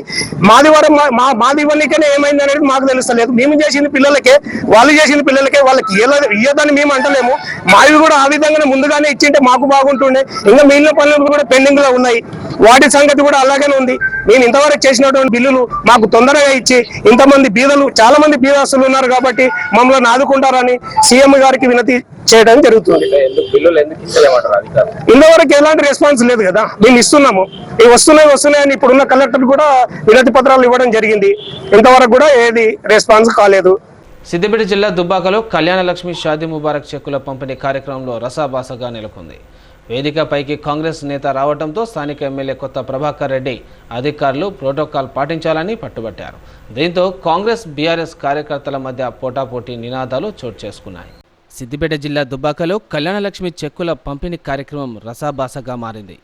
మాది ఇవ్వనికనే ఏమైంది అనేది మాకు తెలుస్తలేదు. మేము చేసిన పిల్లలకే, వాళ్ళు చేసిన పిల్లలకే వాళ్ళకి ఇయ్యదని మేము అంటలేము. మావి కూడా ఆ విధంగానే ముందుగానే ఇచ్చింటే మాకు బాగుంటుండే. ఇంకా మిగిలిన పనులు కూడా పెండింగ్ లో ఉన్నాయి. వాటి సంగతి కూడా అలాగనే ఉంది. నేను ఇంతవరకు చేసినటువంటి బిల్లులు మాకు తొందరగా ఇచ్చి, ఇంతమంది బీదలు, చాలా మంది బీదస్తులు ఉన్నారు కాబట్టి మమ్మల్ని ఆదుకుంటారని సీఎం గారికి వినతి చేయడం జరుగుతుంది. ఇంతవరకు ఎలాంటి రెస్పాన్స్ లేదు కదా. మేము ఇస్తున్నాము, ఇవి వస్తున్నాయని ఇప్పుడున్న కలెక్టర్ కూడా వినతి పత్రాలు ఇవ్వడం జరిగింది. ఇంతవరకు కూడా ఏది రెస్పాన్స్ కాలేదు. సిద్దిపేట జిల్లా దుబ్బాకలో కళ్యాణ లక్ష్మి షాదీ ముబారక్ చెక్కుల పంపిణీ కార్యక్రమంలో రసాభాసగా నెలకొంది. వేదికపైకి కాంగ్రెస్ నేత రావడంతో స్థానిక ఎమ్మెల్యే కొత్త ప్రభాకర్ రెడ్డి అధికారులు ప్రోటోకాల్ పాటించాలని పట్టుబట్టారు. దీంతో కాంగ్రెస్ బీఆర్ఎస్ కార్యకర్తల మధ్య పోటాపోటీ నినాదాలు చోటు చేసుకున్నాయి. సిద్దిపేట జిల్లా దుబ్బాకలో కళ్యాణలక్ష్మి చెక్కుల పంపిణీ కార్యక్రమం రసాభాసగా మారింది.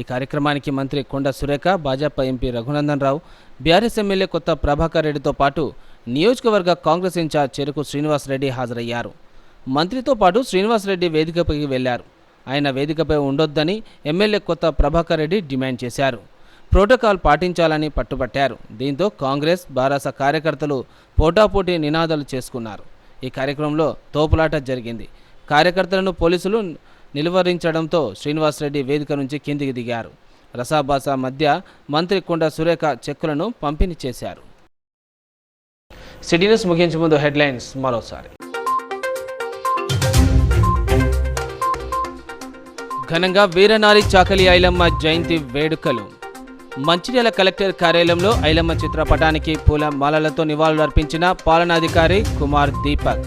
ఈ కార్యక్రమానికి మంత్రి కొండ Surekha, Bhajapa MP Raghunandan Rao, BRS MLA కొత్త ప్రభాకర్ రెడ్డితో పాటు నియోజకవర్గ కాంగ్రెస్ ఇన్ఛార్జ్ చెరుకు శ్రీనివాసరెడ్డి హాజరయ్యారు. మంత్రితో పాటు శ్రీనివాసరెడ్డి వేదికపైకి వెళ్లారు. ఆయన వేదికపై ఉండొద్దని ఎమ్మెల్యే కొత్త ప్రభాకర్ రెడ్డి డిమాండ్ చేశారు. ప్రోటోకాల్ పాటించాలని పట్టుబట్టారు. దీంతో కాంగ్రెస్ బారాస కార్యకర్తలు పోటాపోటీ నినాదాలు చేసుకున్నారు. ఈ కార్యక్రమంలో తోపులాట జరిగింది. కార్యకర్తలను పోలీసులు నిలువరించడంతో శ్రీనివాసరెడ్డి వేదిక నుంచి కిందికి దిగారు. రసాభాస మధ్య మంత్రి కొండ సురేఖ చెక్కులను పంపిణీ చేశారు. సిటీ న్యూస్ ముగించే ముందు హెడ్లైన్స్ మరోసారి. ఘనంగా వీరనారి చాకలి ఐలమ్మ జయంతి వేడుకలు. మంచిర్యాల కలెక్టర్ కార్యాలయంలో ఐలమ్మ చిత్రపటానికి పూల మాలలతో నివాళులర్పించిన పాలనాధికారి కుమార్ దీపక్.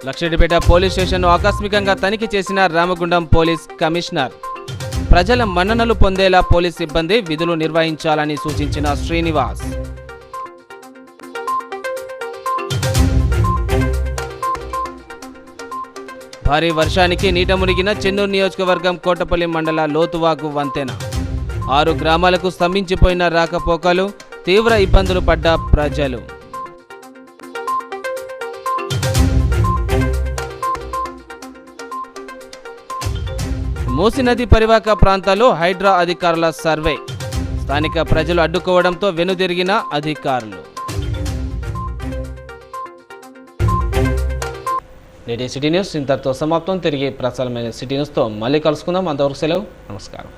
లక్షడిపేట పోలీస్ స్టేషన్ను ఆకస్మికంగా తనిఖీ చేసిన రామగుండం పోలీస్ కమిషనర్. ప్రజల మన్ననలు పొందేలా పోలీస్ సిబ్బంది విధులు నిర్వహించాలని సూచించిన శ్రీనివాస్. భారీ వర్షానికి నీట మునిగిన చెన్నూరు నియోజకవర్గం కోటపల్లి మండల లోతువాగు వంతెన. 6 గ్రామాలకు స్తంభించిపోయిన రాకపోకలు, తీవ్ర ఇబ్బందులు పడ్డ ప్రజలు. మూసీ నది పరివాహక ప్రాంతాల్లో హైడ్రా అధికారుల సర్వే. స్థానిక ప్రజలు అడ్డుకోవడంతో వెనుదిరిగిన అధికారులు. నేటి సిటీ న్యూస్ ఇంతటితో సమాప్తం. తిరిగి ప్రసారమైన సిటీ న్యూస్తో మళ్ళీ కలుసుకుందాం. అంతవరకు సెలవు. నమస్కారం.